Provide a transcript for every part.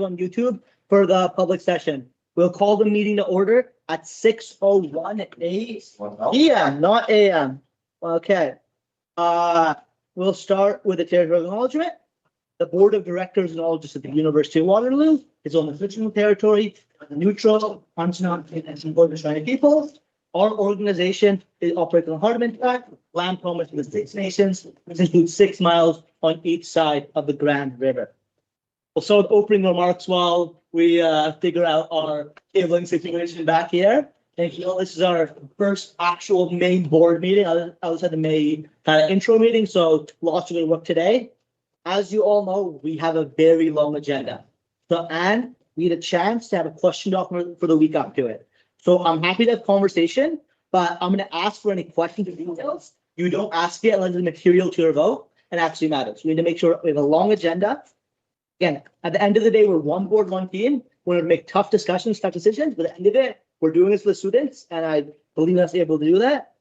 on YouTube for the public session. We'll call the meeting to order at 6:01 p.m., not a.m. Okay. We'll start with the territorial acknowledgement. The Board of Directors acknowledges that the University of Waterloo is on the fictional territory of the neutral, unceded, and Haudenosaunee people. Our organization is operating on Hardeman Tract, land promised to the Six Nations, which includes 6 miles on each side of the Grand River. We'll start with opening remarks while we figure out our cabling situation back here. Thank you all. This is our first actual main board meeting. I was at the May intro meeting, so lots of good work today. As you all know, we have a very long agenda. So, and we had a chance to have a question document for the week up to it. So I'm happy to have conversation, but I'm going to ask for any questions or details. You don't ask it unless the material to your vote and actually matters. We need to make sure we have a long agenda. Again, at the end of the day, we're one board, one team. We're going to make tough discussions, tough decisions, but at the end of it, we're doing this for the students, and I believe us able to do that.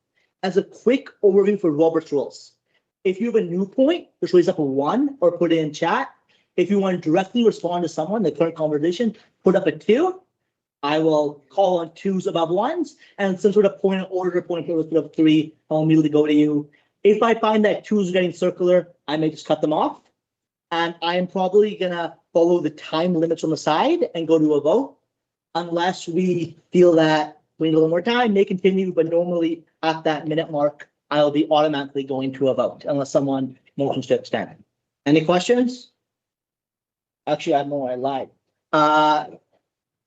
As a quick overview for Robert's rules, if you have a new point, just raise up a 1 or put it in chat. If you want to directly respond to someone, the current conversation, put up a 2. I will call on 2s above 1s, and some sort of point of order, put up 3. I'll immediately go to you. If I find that 2s are getting circular, I may just cut them off. And I am probably gonna follow the time limits on the side and go to a vote, unless we feel that we need a little more time, may continue, but normally at that minute mark, I'll be automatically going to a vote unless someone motions to extend. Any questions? Actually, I know I lied.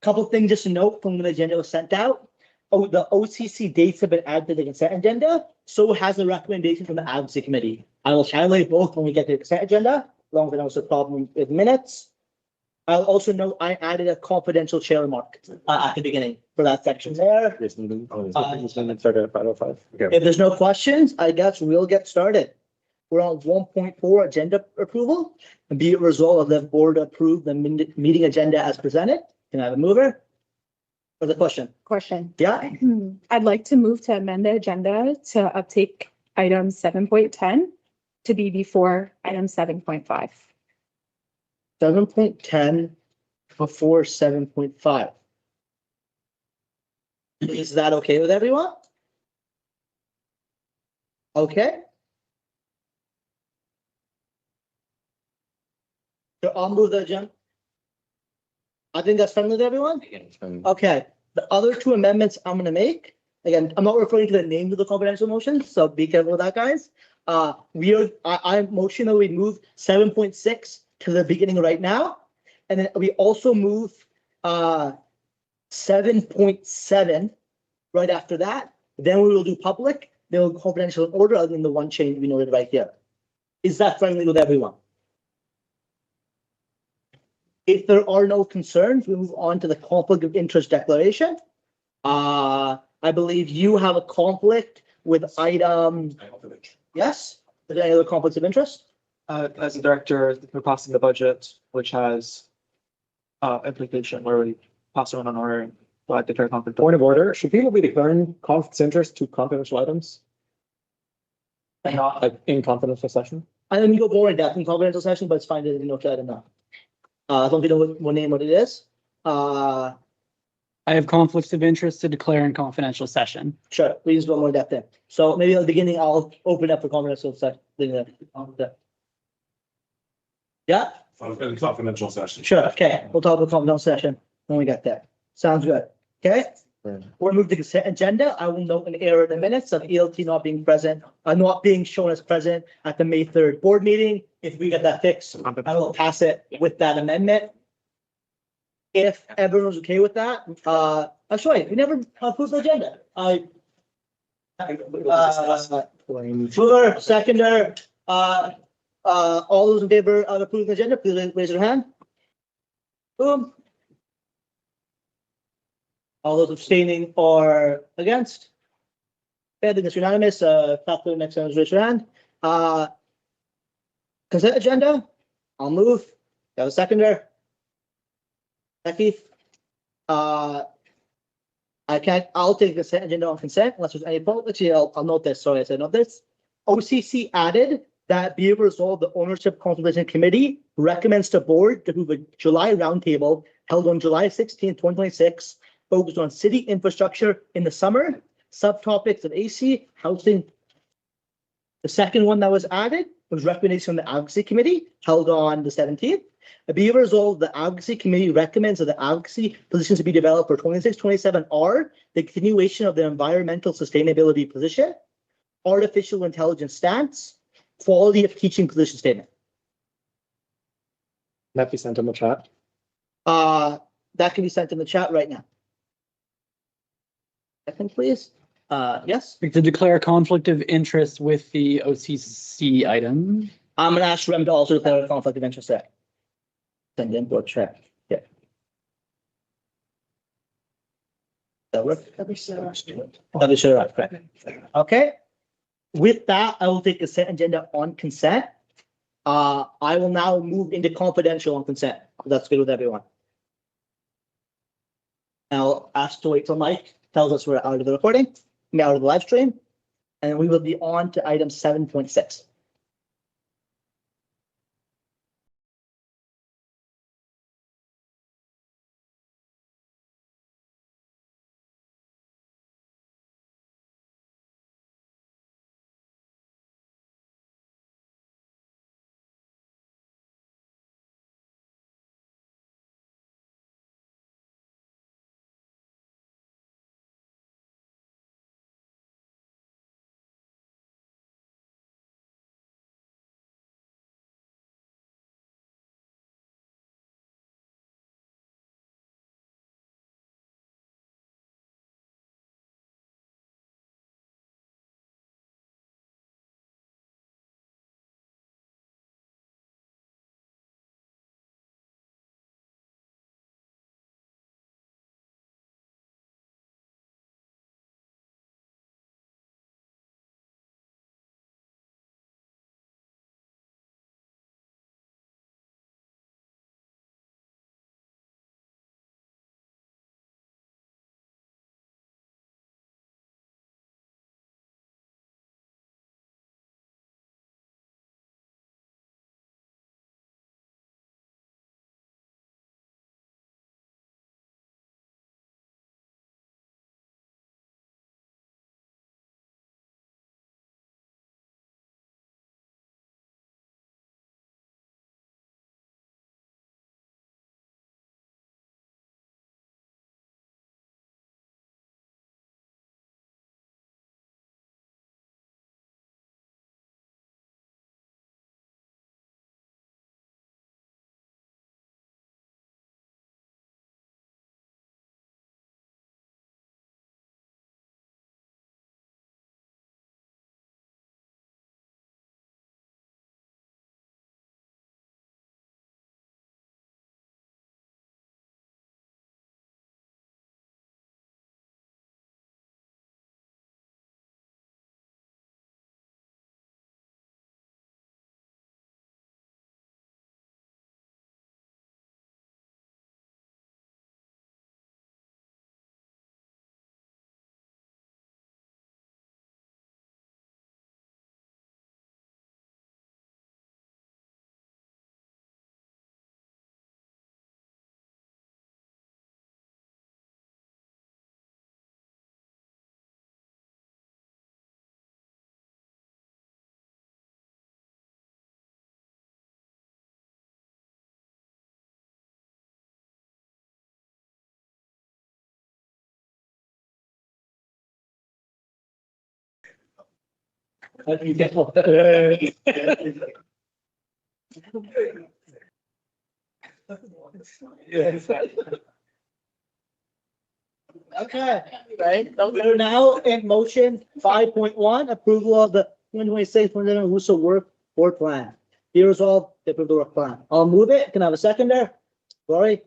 Couple things just to note from when the agenda was sent out. Oh, the OCC dates have been added to the consent agenda. So has the recommendation from the advocacy committee. I will highlight both when we get to the consent agenda, as long as there was a problem with minutes. I'll also note I added a confidential chair remark at the beginning for that section there. This meeting started at 5:05. Okay. If there's no questions, I guess we'll get started. We're on 1.4 agenda approval, and be it resolved that the board approve the meeting agenda as presented. Can I have a mover? For the question? Question. Yeah. I'd like to move to amend the agenda to uptake item 7.10 to be before item 7.5. 7.10 before 7.5. Is that okay with everyone? Okay. So I'll move the agenda. I think that's friendly with everyone. Okay. The other 2 amendments I'm going to make. Again, I'm not referring to the names of the confidential motions, so be careful with that, guys. I motion that we move 7.6 to the beginning right now, and then we also move 7.7 right after that. Then we will do public. Then we'll confidential in order, other than the one change we noted right here. Is that friendly with everyone? If there are no concerns, we move on to the conflict of interest declaration. I believe you have a conflict with item. Yes. Is there any other conflicts of interest? As a director, we're passing the budget, which has implication where we pass around an order, so I declare conflict. Point of order, should people be declaring conflicts of interest to confidential items? Not Like in confidential session? I didn't go more in depth in confidential session, but it's fine to note that enough. I don't know what name what it is. I have conflicts of interest to declare in confidential session. Sure, we just go more in depth there. So maybe at the beginning, I'll open up for confidential session. Yeah, Confidential session. sure. Okay, we'll talk about confidential session when we get there. Sounds good. Okay. We'll move to consent agenda. I will note an error in the minutes of ELT not being present, not being shown as present at the May 3rd board meeting. If we get that fixed, I will pass it with that amendment. If everyone's okay with that, sorry, we never approved the agenda. Fuller, seconder, all those in favor of approving the agenda, please raise your hand. Boom. All those abstaining or against? Okay, I think it's unanimous. Kathleen, next time, raise your hand. Consent agenda, I'll move. Got a seconder. Becky. I'll take the consent agenda on consent unless there's any vote. Actually, I'll note this. Sorry, I said note this. OCC added that be it resolved, the Ownership Consultation Committee recommends to board to approve a July roundtable held on July 16th, 2026, focused on city infrastructure in the summer, subtopics of AC, housing. The second one that was added was recommendation from the Advocacy Committee held on the 17th. Be it resolved, the Advocacy Committee recommends that the advocacy positions to be developed for 26-27 are the continuation of the environmental sustainability position, artificial intelligence stance, quality of teaching position statement. That be sent in the chat. That can be sent in the chat right now. Second, please. Yes, To declare a conflict of interest with the OCC item. I'm gonna ask Rem to also declare a conflict of interest there. Send in board chat. Yeah. That work? That be sure, right, correct. Okay. With that, I will take consent agenda on consent. I will now move into confidential on consent. If that's good with everyone. I'll ask to wait till Mike tells us we're out of the recording, out of the live stream, and we will be on to item 7.6. Okay, right. We're now in motion 5.1, approval of the 2026 WUSA work board plan. Be resolved to approve the work plan. I'll move it. Can I have a second there? Lori?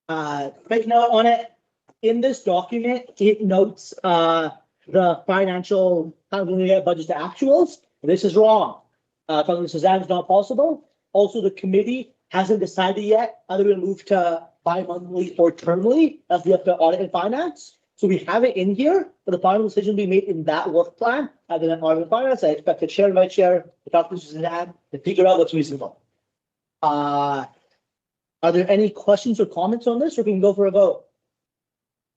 Quick note on it. In this document, it notes the financial, how we're gonna get budgets to actuals. This is wrong. This is not possible. Also, the committee hasn't decided yet whether to move to bi-monthly or termly, as we have to audit and finance. So we have it in here, but the final decision will be made in that work plan. And then our finance, I expect the chair, vice chair, the doctors to figure out what's reasonable. Are there any questions or comments on this, or we can go for a vote?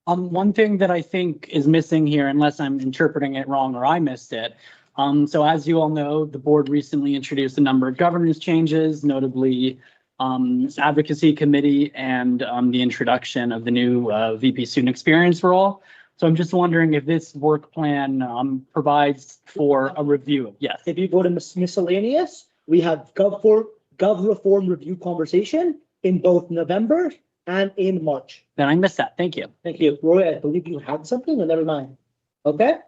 One thing that I think is missing here, unless I'm interpreting it wrong or I missed it. So as you all know, the board recently introduced a number of governance changes, notably advocacy committee and the introduction of the new VP student experience role. So I'm just wondering if this work plan provides for a review. Yes. If you go to miscellaneous, we have gov reform review conversation in both November and in March. Then I missed that. Thank you. Thank you. Roy, I believe you had something, or never mind. Okay?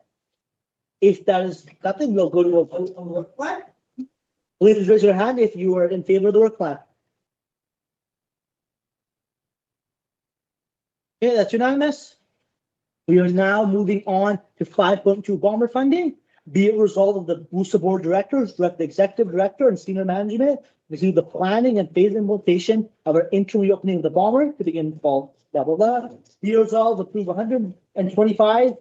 If that is nothing, we'll go to a vote on the work plan. Please raise your hand if you are in favor of the work plan. Okay, that's unanimous. We are now moving on to 5.2 bomber funding. Be it resolved of the WUSA board directors, direct executive director, and senior management review the planning and phase implementation of our interim reopening of the bomber to begin fall. Blah blah blah. Be it resolved approve 125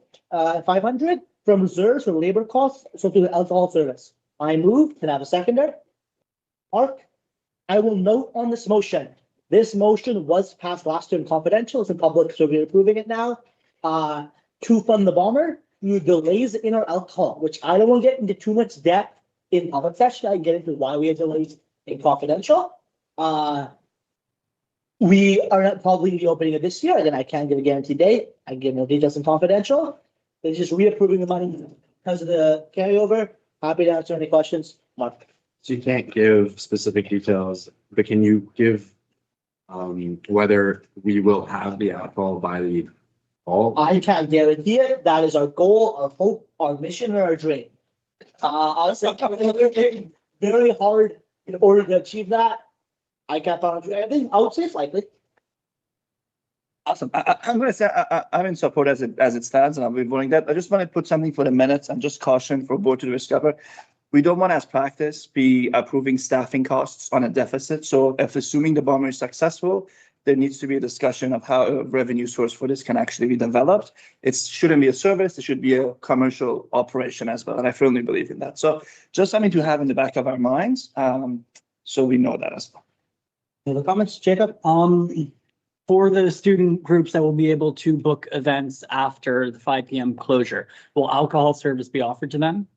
500 from reserves for labor costs associated with alcohol service. I move. Can I have a seconder? Mark. I will note on this motion. This motion was passed last year in confidential. It's in public, so we're approving it now. To fund the bomber, you delays in our alcohol, which I don't want to get into too much depth in public session. I can get into why we have delays in confidential. We are probably the opening of this year. Again, I can't give a guaranteed date. I can give no details in confidential. They're just reapproving the money because of the carryover. Happy to answer any questions. Mark. So you can't give specific details, but can you give whether we will have the alcohol by the fall? I can't guarantee it. That is our goal, our hope, our mission, or our dream. Honestly, very hard in order to achieve that. I can't promise you anything. I would say it's likely. Awesome. I'm going to say I'm in support as it stands, and I'll be voting that. I just want to put something for the minutes and just caution for board to discover. We don't want, as practice, be approving staffing costs on a deficit. So if assuming the bomber is successful, there needs to be a discussion of how a revenue source for this can actually be developed. It shouldn't be a service. It should be a commercial operation as well. And I firmly believe in that. So just something to have in the back of our minds. So we know that as well. Any other comments, Jacob? For the student groups that will be able to book events after the 5 p.m. closure, will alcohol service be offered to them?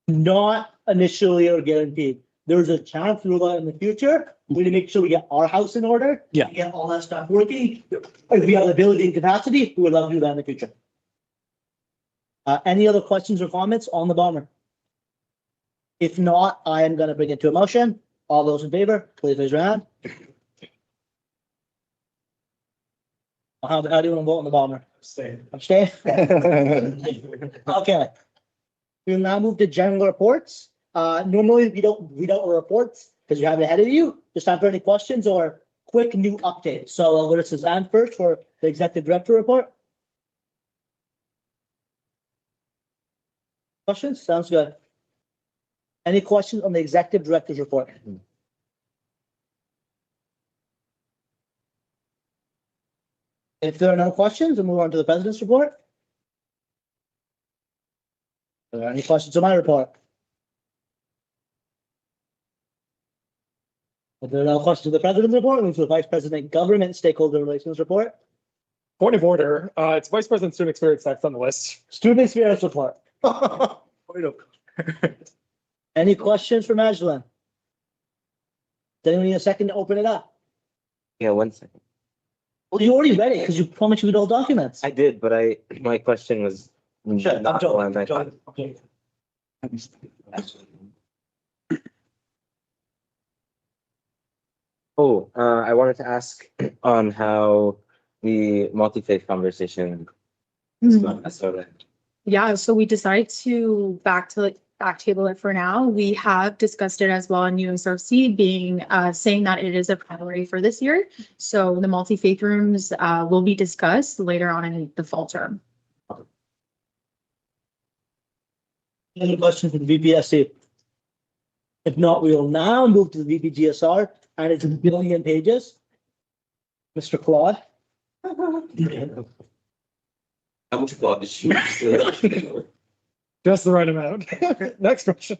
Not initially or guaranteed. There's a chance we'll do that in the future. We need to make sure we get our house in order. Yeah. Get all that stuff working. If we have the ability and capacity, we would love to do that in the future. Any other questions or comments on the bomber? If not, I am going to bring it to a motion. All those in favor, please raise your hand. How do you want to vote on the bomber? Abstain. Abstain? Okay. We'll now move to general reports. Normally we don't read out our reports because you have it ahead of you. Just time for any questions or quick new updates. So I'll go to Suzanne first for the executive director report. Questions? Sounds good. Any questions on the executive director's report? If there are no questions, we'll move on to the president's report. Are there any questions on my report? If there are no questions on the president's report, we'll move to the vice president government stakeholder relations report. Point of order, it's Vice President Student Experience next on the list. Student experience report. Any questions for Magdalene? Does anyone need a second to open it up? Yeah, 1 second. Well, you already read it because you promised you would all documents. I did, but my question was Sure, not the one I thought. Okay. Oh, I wanted to ask on how the multi-faith conversation is going. So Yeah, so we decided to back table it for now. We have discussed it as well in USRC being saying that it is a priority for this year. So the multi-faith rooms will be discussed later on in the fall term. Any questions from the VPSC? If not, we will now move to the VPGSR, and it's a billion pages. Mr. Claude. How much blood did she use? Just the right amount. Next question.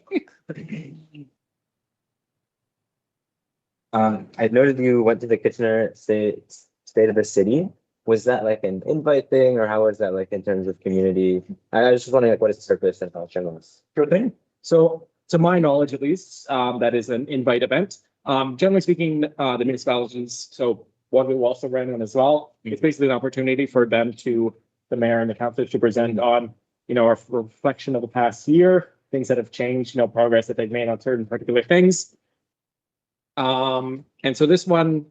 I noted you went to the Kitchener State of the City. Was that like an invite thing, or how was that like in terms of community? I was just wondering like what its purpose and function was. Sure thing. So to my knowledge, at least, that is an invite event. Generally speaking, the municipalities, so Waterloo also ran one as well. It's basically an opportunity for them to, the mayor and the council to present on, our reflection of the past year, things that have changed, progress that they've made on certain particular things. And so this one,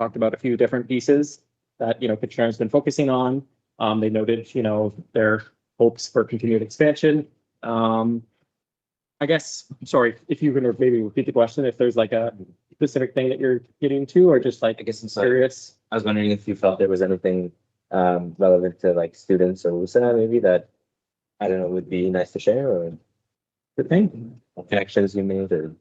talked about a few different pieces that, Kitchener has been focusing on. They noted, their hopes for continued expansion. I guess, sorry, if you can maybe repeat the question, if there's like a specific thing that you're getting to, or just like, I guess I'm curious. I was wondering if you felt there was anything relevant to like students or WUSA maybe that, I don't know, would be nice to share, or Good thing. connections you made, or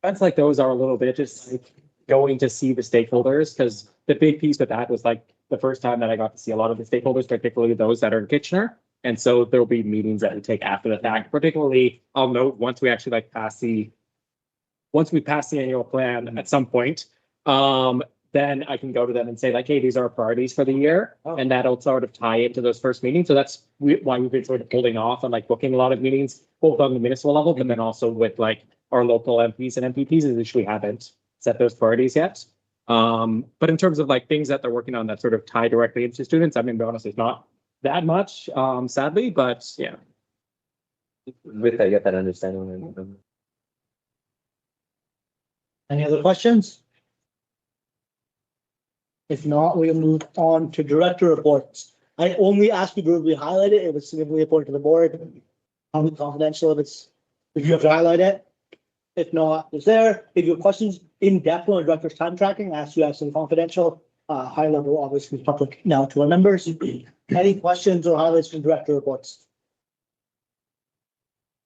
That's like, those are a little bit just like going to see the stakeholders, because the big piece with that was like the first time that I got to see a lot of the stakeholders, particularly those that are in Kitchener. And so there'll be meetings that we take after the fact, particularly I'll note once we actually like once we pass the annual plan at some point, then I can go to them and say like, hey, these are our priorities for the year. And that'll sort of tie into those first meetings. So that's why we've been sort of holding off on like booking a lot of meetings, both on the municipal level, but then also with like our local MPs and MPPs, is we haven't set those priorities yet. But in terms of like things that they're working on that sort of tie directly into students, I mean, to be honest, it's not that much, sadly, but yeah. with that, you get that understanding. Any other questions? If not, we'll move on to director reports. I only asked you to highlight it. It was significantly important to the board. Confidential if you have to highlight it. If not, it's there. If you have questions in depth on director's time tracking, I ask you to have some confidential, high level, obviously public now to our members. Any questions or highlights from director reports?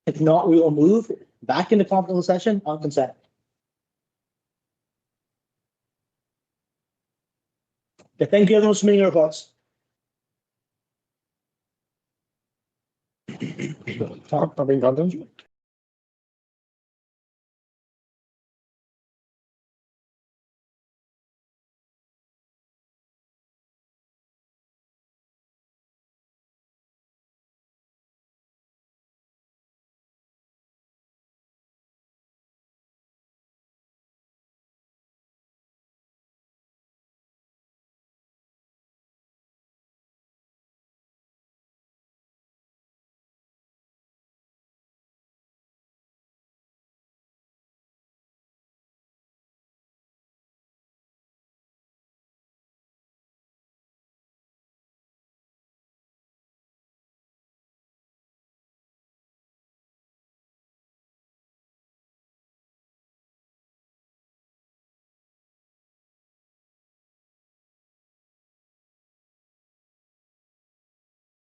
If not, we will move back into confidential session on consent. Okay, thank you everyone for submitting your reports. Are we done?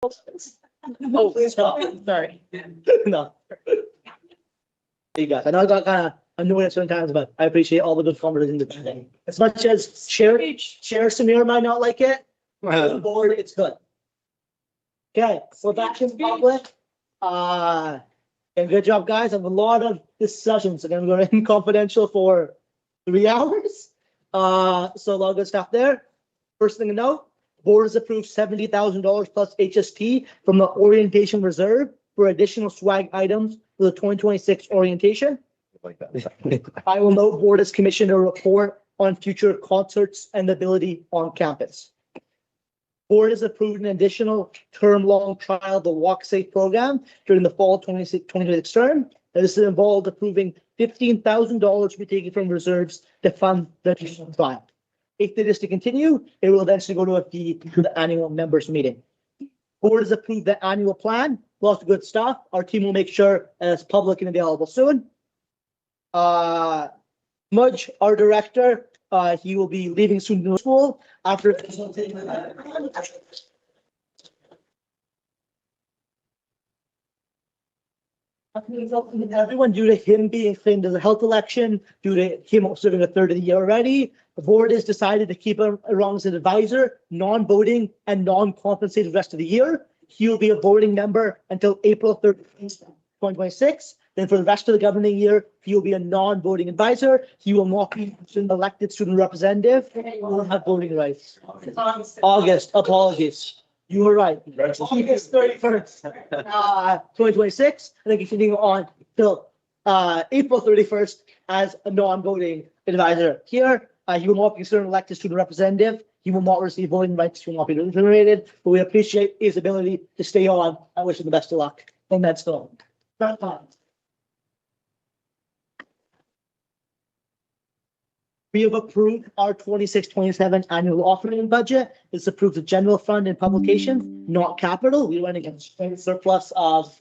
Oh, sorry. No. You guys, I know I got kind of annoyed at certain times, but I appreciate all the good conversations today. As much as Chair Samir might not like it, the board, it's good. Okay, so back to the public. And good job, guys. I have a lot of discussions. I'm gonna go in confidential for 3 hours. So a lot of good stuff there. First thing to note, board has approved $70,000 plus HST from the orientation reserve for additional swag items for the 2026 orientation. Like that. I will note board has commissioned a report on future concerts and ability on campus. Board has approved an additional term-long trial of the Walk Safe program during the fall 2026 term. And this is involved approving $15,000 to be taken from reserves to fund the additional trial. If it is to continue, it will eventually go to a fee to the annual members meeting. Board has approved the annual plan. Lots of good stuff. Our team will make sure it's public and available soon. Mudge, our director, he will be leaving soon to school after. Everyone, due to him being claimed as a health election, due to him serving a third of the year already, The board has decided to keep him around as an advisor, non-voting and non-compensated the rest of the year. He will be a voting member until April 30th, 2026. Then for the rest of the governing year, he will be a non-voting advisor. He will not be an elected student representative. He will have voting rights. August, apologies. You were right. August 31st, 2026, and then continuing on till April 31st as a non-voting advisor. Here, he will not be considered an elected student representative. He will not receive voting rights. He will not be terminated, but we appreciate his ability to stay on. I wish him the best of luck. And that's all. We have approved our 26-27 annual operating budget. It's approved the general fund and publications, not capital. We went against a surplus of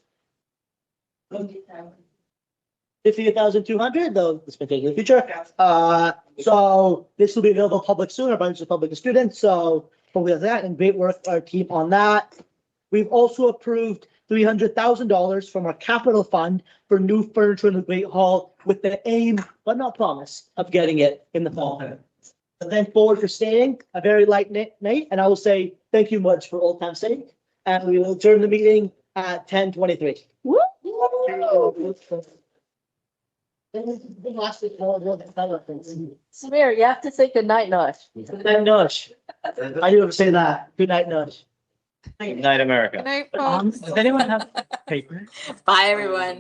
58,200, though this may take in the future. So this will be available public soon. Our budget is public to students. So hopefully that and great work our team on that. We've also approved $300,000 from our capital fund for new furniture in the Great Hall with the aim, but not promise, of getting it in the fall. I thank board for staying a very light night, and I will say thank you much for old time's sake. And we will adjourn the meeting at 10:23. Samir, you have to say good night, Nosh. Good night, Nush. I do have to say that. Good night, Nush. Good night, America. Does anyone have paper? Bye, everyone.